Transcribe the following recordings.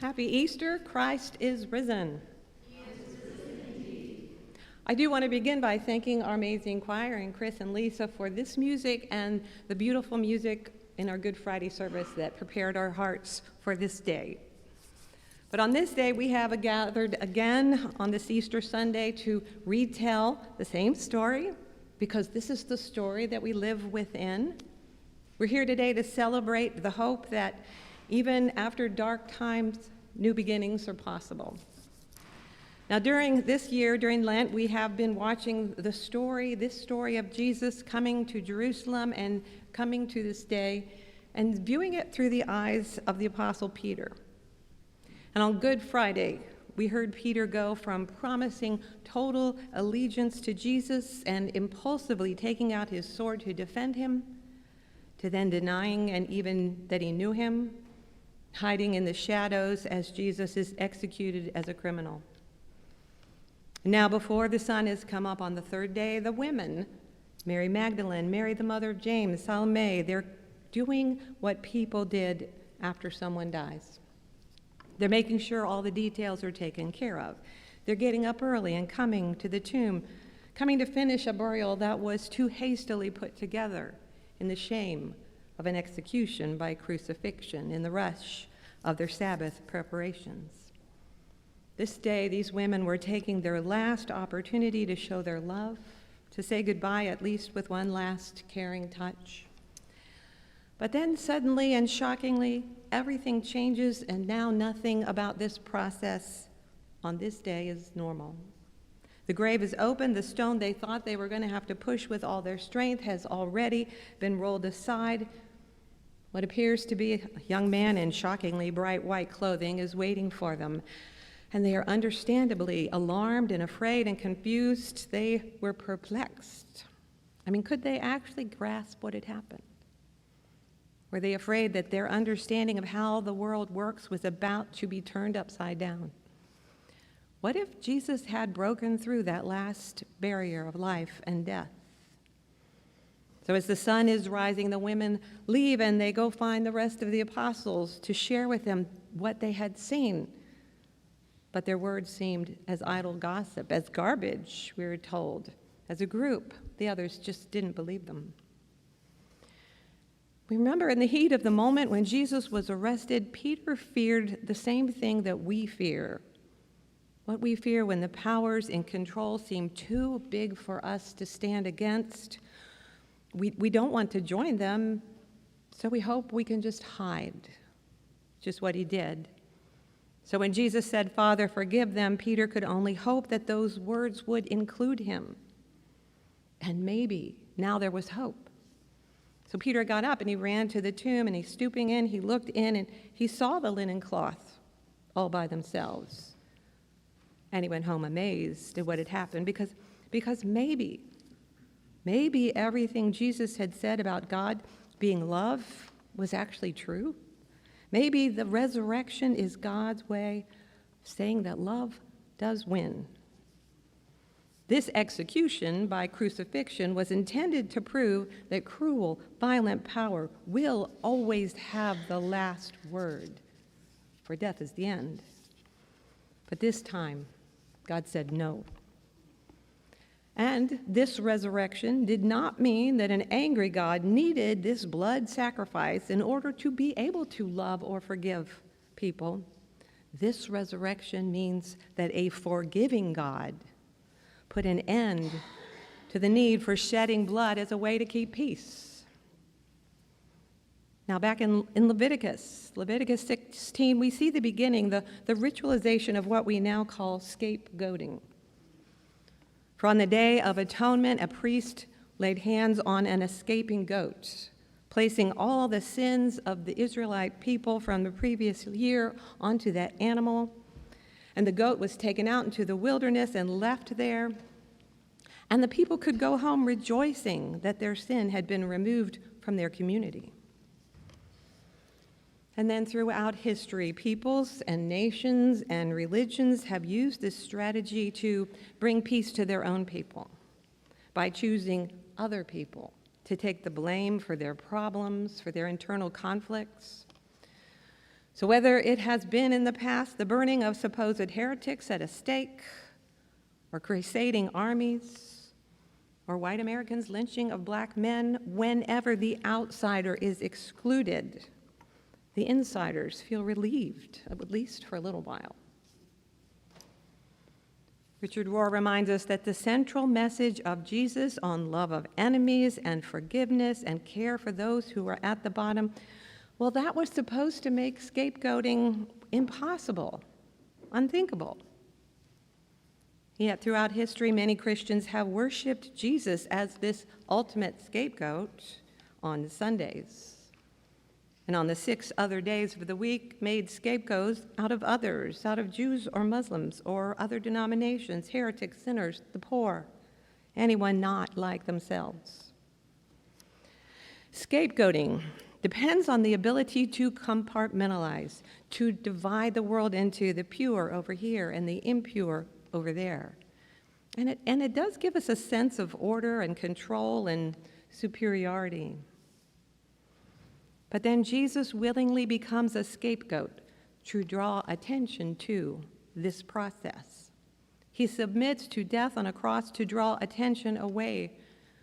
Happy Easter, Christ is risen. He is risen indeed. I do want to begin by thanking our amazing choir and Chris and Lisa for this music and the beautiful music in our Good Friday service that prepared our hearts for this day. But on this day, we have gathered again on this Easter Sunday to retell the same story, because this is the story that we live within. We're here today to celebrate the hope that even after dark times, new beginnings are possible. Now, during this year, during Lent, we have been watching this story of Jesus coming to Jerusalem and coming to this day, and viewing it through the eyes of the Apostle Peter. And on Good Friday, we heard Peter go from promising total allegiance to Jesus and impulsively taking out his sword to defend him, to then denying and even that he knew him, hiding in the shadows as Jesus is executed as a criminal. Now, before the sun has come up on the third day, the women, Mary Magdalene, Mary the mother of James, Salome, they're doing what people did after someone dies. They're making sure all the details are taken care of. They're getting up early and coming to the tomb, coming to finish a burial that was too hastily put together in the shame of an execution by crucifixion in the rush of their Sabbath preparations. This day, these women were taking their last opportunity to show their love, to say goodbye at least with one last caring touch. But then suddenly and shockingly, everything changes, and now nothing about this process on this day is normal. The grave is open. The stone they thought they were going to have to push with all their strength has already been rolled aside. What appears to be a young man in shockingly bright white clothing is waiting for them, and they are understandably alarmed and afraid and confused. They were perplexed. Could they actually grasp what had happened? Were they afraid that their understanding of how the world works was about to be turned upside down? What if Jesus had broken through that last barrier of life and death? So as the sun is rising, the women leave and they go find the rest of the apostles to share with them what they had seen. But their words seemed as idle gossip, as garbage, we were told. As a group, the others just didn't believe them. We remember in the heat of the moment when Jesus was arrested, Peter feared the same thing that we fear. What we fear when the powers in control seem too big for us to stand against. We don't want to join them, so we hope we can just hide. Just what he did. So when Jesus said, "Father, forgive them," Peter could only hope that those words would include him. And maybe now there was hope. So Peter got up and he ran to the tomb, and stooping in, he looked in and he saw the linen cloth all by themselves. And he went home amazed at what had happened, because maybe everything Jesus had said about God being love was actually true. Maybe the resurrection is God's way of saying that love does win. This execution by crucifixion was intended to prove that cruel, violent power will always have the last word, for death is the end. But this time, God said no. And this resurrection did not mean that an angry God needed this blood sacrifice in order to be able to love or forgive people. This resurrection means that a forgiving God put an end to the need for shedding blood as a way to keep peace. Now, back in Leviticus 16, we see the beginning, the ritualization of what we now call scapegoating. For on the Day of Atonement, a priest laid hands on an escaping goat, placing all the sins of the Israelite people from the previous year onto that animal. And the goat was taken out into the wilderness and left there. And the people could go home rejoicing that their sin had been removed from their community. And then throughout history, peoples and nations and religions have used this strategy to bring peace to their own people by choosing other people to take the blame for their problems, for their internal conflicts. So whether it has been in the past the burning of supposed heretics at a stake, or crusading armies, or white Americans lynching of black men, whenever the outsider is excluded, the insiders feel relieved, at least for a little while. Richard Rohr reminds us that the central message of Jesus on love of enemies and forgiveness and care for those who are at the bottom, well, that was supposed to make scapegoating impossible, unthinkable. Yet throughout history, many Christians have worshiped Jesus as this ultimate scapegoat on Sundays. And on the 6 other days of the week, made scapegoats out of others, out of Jews or Muslims or other denominations, heretics, sinners, the poor, anyone not like themselves. Scapegoating depends on the ability to compartmentalize, to divide the world into the pure over here and the impure over there. And it does give us a sense of order and control and superiority. But then Jesus willingly becomes a scapegoat to draw attention to this process. He submits to death on a cross to draw attention away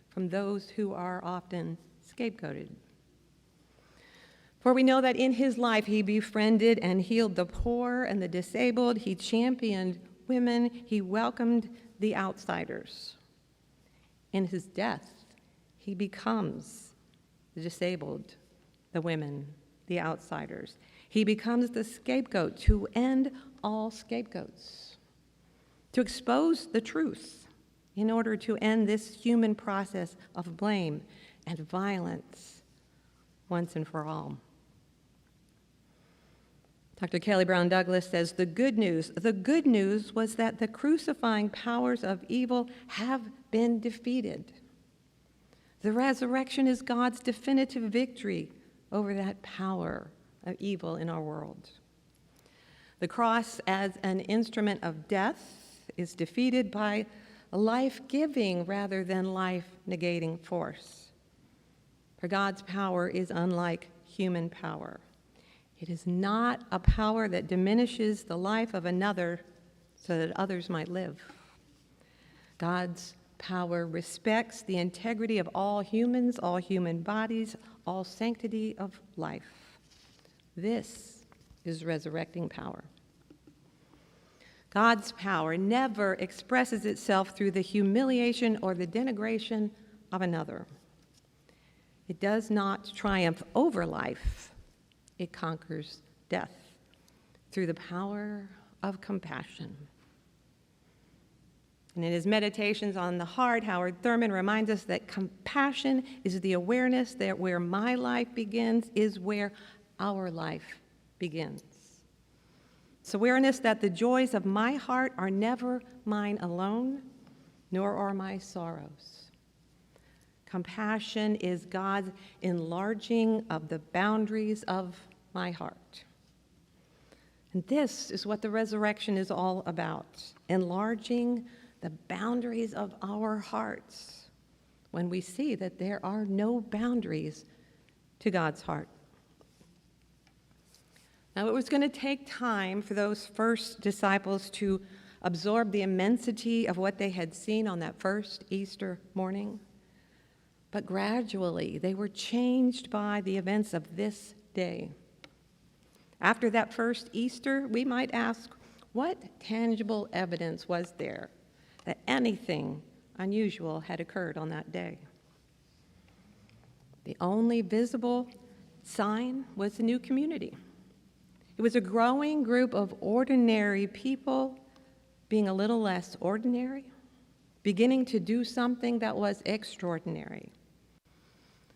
from those who are often scapegoated. For we know that in his life he befriended and healed the poor and the disabled. He championed women. He welcomed the outsiders. In his death, he becomes the disabled, the women, the outsiders. He becomes the scapegoat to end all scapegoats, to expose the truth in order to end this human process of blame and violence once and for all. Dr. Kelly Brown Douglas says, the good news was that the crucifying powers of evil have been defeated. The resurrection is God's definitive victory over that power of evil in our world. The cross as an instrument of death is defeated by a life-giving rather than life-negating force. For God's power is unlike human power. It is not a power that diminishes the life of another so that others might live. God's power respects the integrity of all humans, all human bodies, all sanctity of life. This is resurrecting power. God's power never expresses itself through the humiliation or the denigration of another. It does not triumph over life. It conquers death through the power of compassion. And in his Meditations on the Heart, Howard Thurman reminds us that compassion is the awareness that where my life begins is where our life begins. It's awareness that the joys of my heart are never mine alone, nor are my sorrows. Compassion is God's enlarging of the boundaries of my heart. And this is what the resurrection is all about, enlarging the boundaries of our hearts when we see that there are no boundaries to God's heart. Now, it was going to take time for those first disciples to absorb the immensity of what they had seen on that first Easter morning. But gradually, they were changed by the events of this day. After that first Easter, we might ask, what tangible evidence was there that anything unusual had occurred on that day? The only visible sign was the new community. It was a growing group of ordinary people being a little less ordinary, beginning to do something that was extraordinary.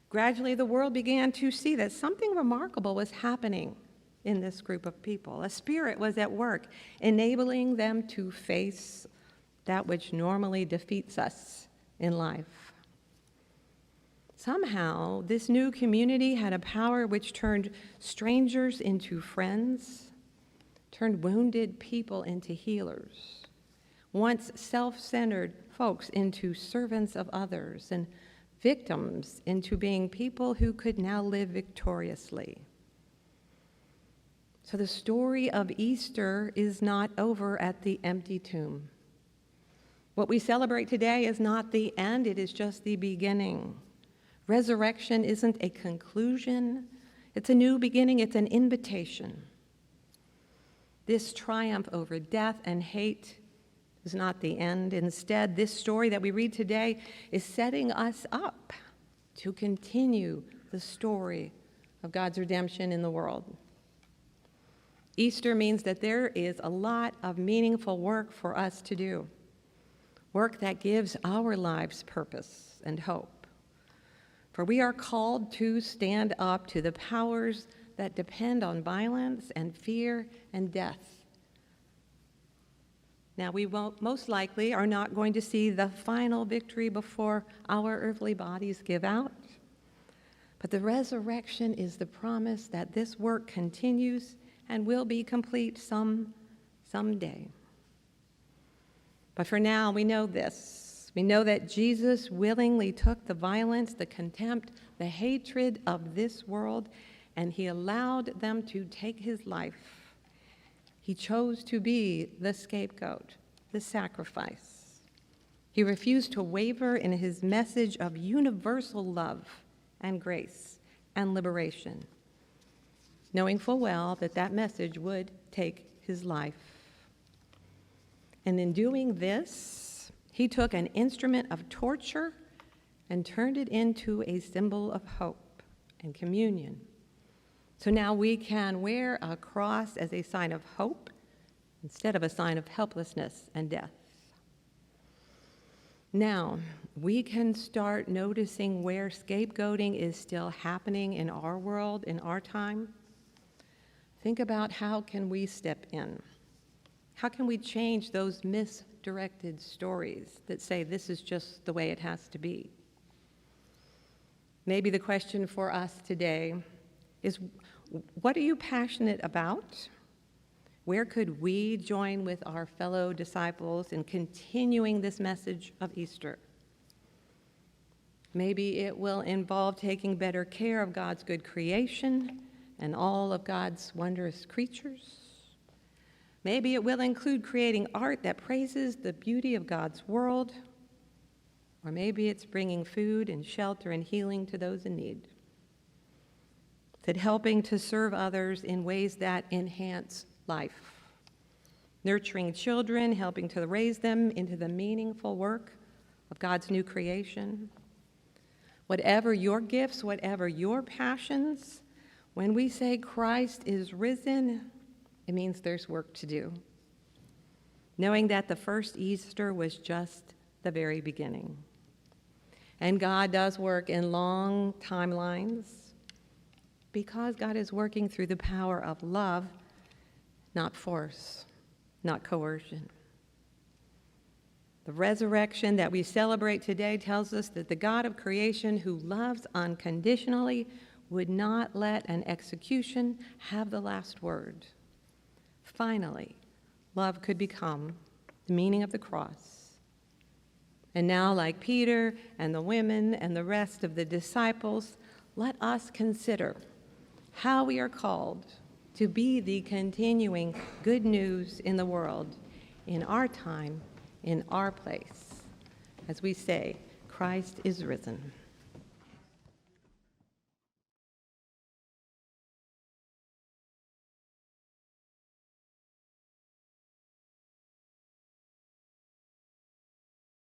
Gradually, the world began to see that something remarkable was happening in this group of people. A spirit was at work, enabling them to face that which normally defeats us in life. Somehow, this new community had a power which turned strangers into friends, turned wounded people into healers, once self-centered folks into servants of others, and victims into being people who could now live victoriously. So the story of Easter is not over at the empty tomb. What we celebrate today is not the end, it is just the beginning. Resurrection isn't a conclusion, it's a new beginning, it's an invitation. This triumph over death and hate is not the end. Instead, this story that we read today is setting us up to continue the story of God's redemption in the world. Easter means that there is a lot of meaningful work for us to do, work that gives our lives purpose and hope. For we are called to stand up to the powers that depend on violence and fear and death. Now, we most likely are not going to see the final victory before our earthly bodies give out. But the resurrection is the promise that this work continues and will be complete someday. But for now, we know this. We know that Jesus willingly took the violence, the contempt, the hatred of this world, and he allowed them to take his life. He chose to be the scapegoat, the sacrifice. He refused to waver in his message of universal love and grace and liberation, knowing full well that that message would take his life. And in doing this, he took an instrument of torture and turned it into a symbol of hope and communion. So now we can wear a cross as a sign of hope instead of a sign of helplessness and death. Now, we can start noticing where scapegoating is still happening in our world, in our time. Think about how can we step in? How can we change those misdirected stories that say this is just the way it has to be? Maybe the question for us today is, what are you passionate about? Where could we join with our fellow disciples in continuing this message of Easter? Maybe it will involve taking better care of God's good creation and all of God's wondrous creatures. Maybe it will include creating art that praises the beauty of God's world. Or maybe it's bringing food and shelter and healing to those in need. That helping to serve others in ways that enhance life. Nurturing children, helping to raise them into the meaningful work of God's new creation. Whatever your gifts, whatever your passions, when we say Christ is risen, it means there's work to do. Knowing that the first Easter was just the very beginning. And God does work in long timelines, because God is working through the power of love, not force, not coercion. The resurrection that we celebrate today tells us that the God of creation who loves unconditionally would not let an execution have the last word. Finally, love could become the meaning of the cross. And now, like Peter and the women and the rest of the disciples, let us consider how we are called to be the continuing good news in the world, in our time, in our place, as we say, Christ is risen.